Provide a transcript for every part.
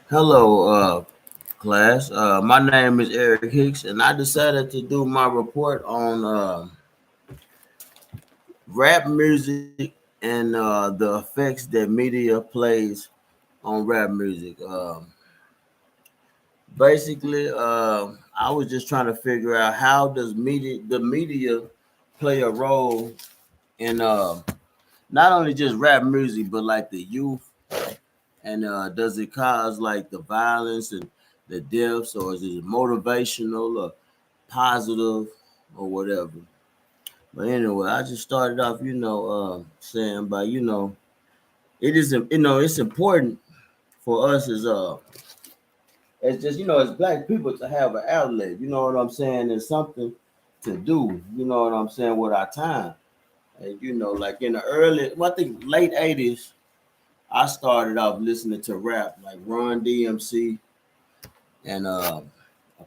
Hello, class. My name is Eric Hicks, and I decided to do my report on rap music and the effects that media plays on rap music. Basically, I was just trying to figure out how does the media, play a role in not only just rap music, but like the youth, and does it cause like the violence and the deaths, or is it motivational or positive or whatever. But anyway, I just started off, saying by it is it's important for us as just as black people to have an outlet. You know what I'm saying? And something to do. You know what I'm saying with our time. And like in the I think late 80s, I started off listening to rap like Run DMC and a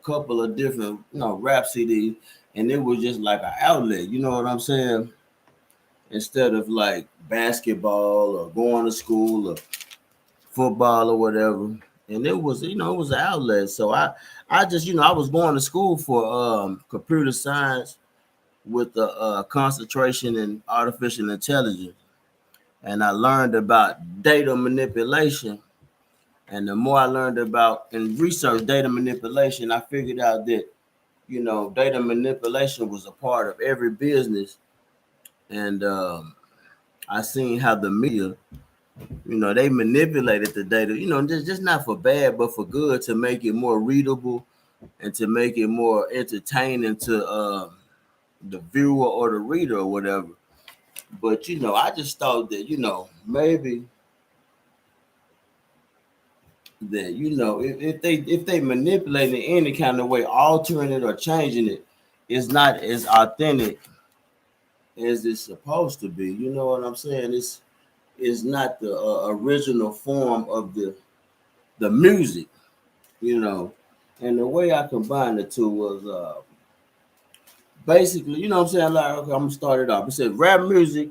couple of different rap CDs, and it was just like an outlet. You know what I'm saying? Instead of like basketball or going to school or football or whatever. And it was, it was an outlet. So I just, I was going to school for computer science with a concentration in artificial intelligence, and I learned about data manipulation. And the more I learned about and researched data manipulation, I figured out that data manipulation was a part of every business. And I seen how the media, they manipulated the data, just not for bad, but for good, to make it more readable and to make it more entertaining to the viewer or the reader or whatever. But I just thought that maybe that if they manipulate it in any kind of way, altering it or changing it, it's not as authentic as it's supposed to be. You know what I'm saying? It's not the original form of the music, you know. And the way I combined the two was basically, what I'm saying? Like, okay, I'm gonna start it off. It said rap music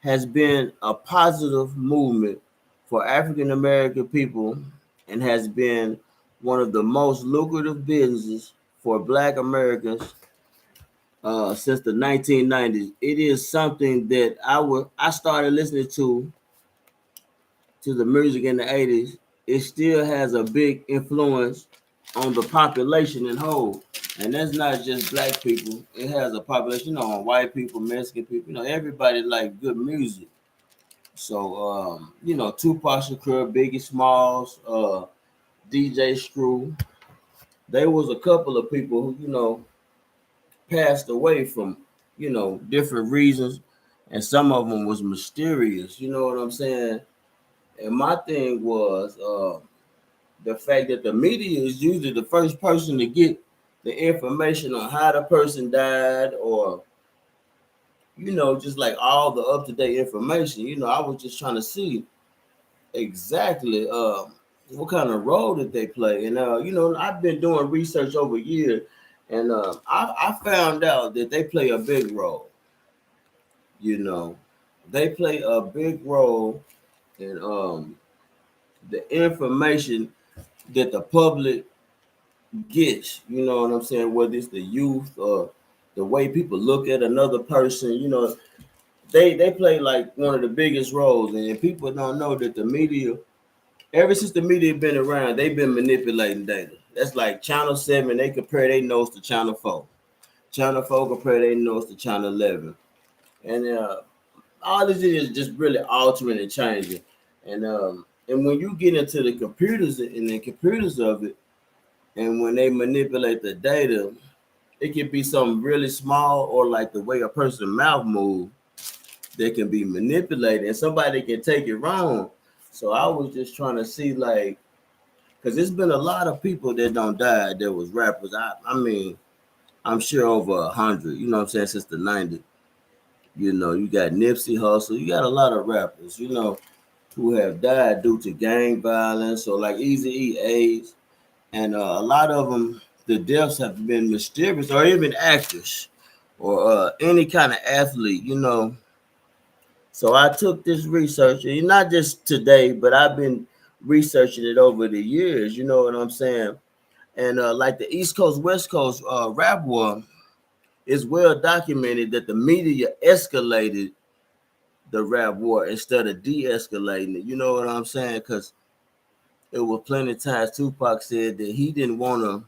has been a positive movement for African American people and has been one of the most lucrative businesses for Black Americans since the 1990s. It is something that I started listening to the music in the 80s. It still has a big influence on the population in whole. And that's not just black people. It has a population, on white people, Mexican people, everybody like good music. So Tupac Shakur, Biggie Smalls, DJ Screw. There was a couple of people who, passed away from, different reasons. And some of them was mysterious, you know what I'm saying? And my thing was the fact that the media is usually the first person to get the information on how the person died, or just like all the up to date information. I was just trying to see exactly what kind of role that they play, and I've been doing research over years, and I found out that they play a big role. You know, they play a big role in the information that the public gets, you know what I'm saying? Whether it's the youth or the way people look at another person, they play like one of the biggest roles. And people don't know that the media, ever since the media been around, they've been manipulating data. That's like Channel 7, they compare their notes to Channel 4. Channel 4 compare their notes to Channel 11. And all this is just really altering and changing. And when you get into the computers and the computers of it, and when they manipulate the data, it can be something really small, or like the way a person's mouth move that can be manipulated, and somebody can take it wrong. So I was just trying to see, like, because there's been a lot of people that don't die that was rappers. I mean, I'm sure over 100. You know what I'm saying? Since the '90s. You got Nipsey Hussle. You got a lot of rappers. Who have died due to gang violence or like Easy E AIDS, and a lot of them, the deaths have been mysterious, or even actors or any kind of athlete. So I took this research, and not just today, but I've been researching it over the years. You know what I'm saying? And like the East Coast West Coast rap war, it's well documented that the media escalated the rap war instead of de-escalating it. You know what I'm saying? Because it was plenty of times Tupac said that he didn't want to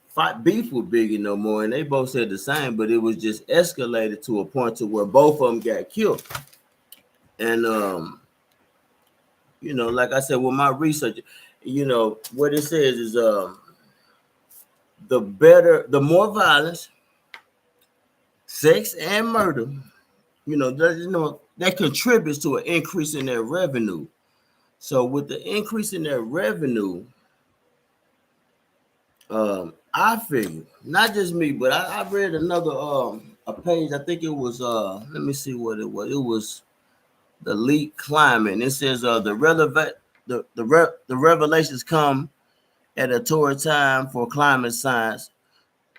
fight beef with Biggie no more, and they both said the same, but it was just escalated to a point to where both of them got killed. And like I said, with my research, what it says is the more violence, sex, and murder, that contributes to an increase in their revenue. So with the increase in their revenue, I figured, not just me, but I read another a page. I think it was let me see what it was. It was the Leak Climate. And it says the revelations come at a torrid time for climate science,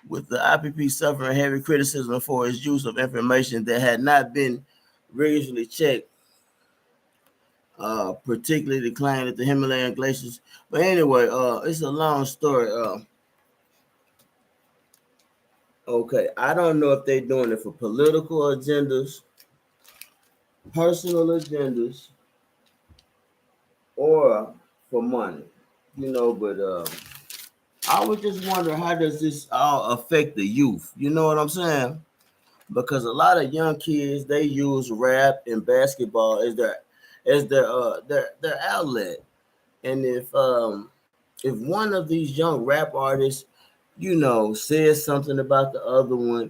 with the IPP suffering heavy criticism for its use of information that had not been rigorously checked, particularly the claim that the Himalayan glaciers. But anyway, it's a long story. Okay, I don't know if they're doing it for political agendas, personal agendas, or for money. But I was just wondering, how does this all affect the youth? You know what I'm saying? Because a lot of young kids, they use rap and basketball as their outlet. And if one of these young rap artists, says something about the other one,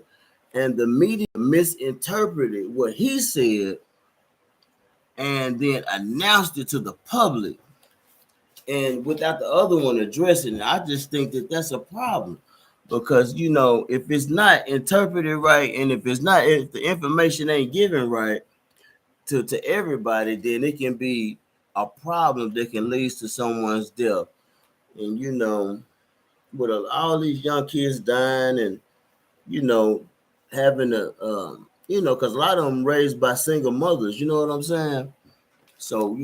and the media misinterpreted what he said and then announced it to the public, and without the other one addressing it, I just think that that's a problem. Because if it's not interpreted right, and if the information ain't given right to everybody, then it can be a problem that can lead to someone's death. And with all these young kids dying, and having because a lot of them raised by single mothers. You know what I'm saying? So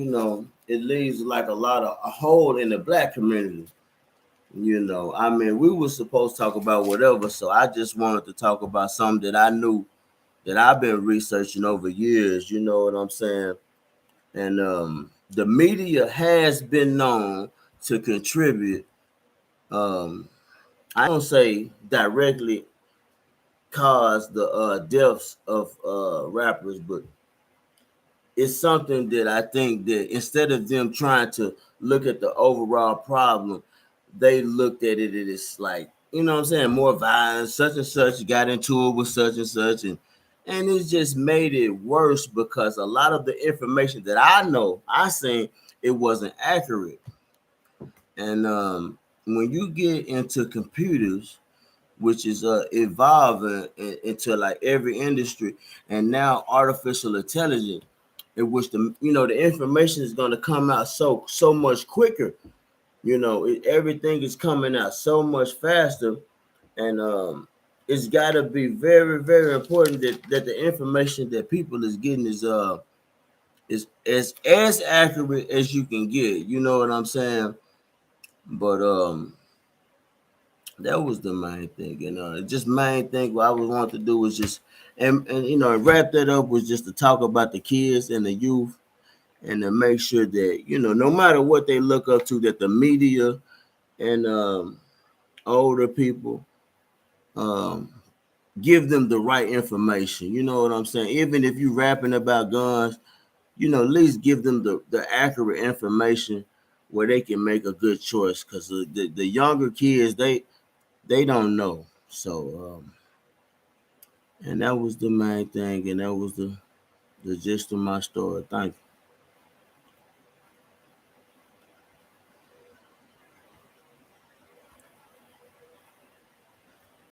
it leaves like a hole in the black community. I mean, we were supposed to talk about whatever, so I just wanted to talk about something that I knew that I've been researching over years. You know what I'm saying? And the media has been known to contribute. I don't say directly cause the deaths of rappers, but it's something that I think that instead of them trying to look at the overall problem, they looked at it as like, what I'm saying, more violence, such and such got into it with such and such, and it just made it worse because a lot of the information that I seen, it wasn't accurate. And when you get into computers, which is evolving into like every industry, and now artificial intelligence, in which the information is going to come out so much quicker. Everything is coming out so much faster, and it's got to be very, very important that the information that people is getting is as accurate as you can get. You know what I'm saying? But that was the main thing, just main thing what I was wanting to do was just and wrap that up was just to talk about the kids and the youth, and to make sure that no matter what they look up to, that the media and older people give them the right information. You know what I'm saying? Even if you rapping about guns, at least give them the accurate information where they can make a good choice. Because the younger kids, they don't know. So and that was the main thing, and that was the gist of my story. Thank you.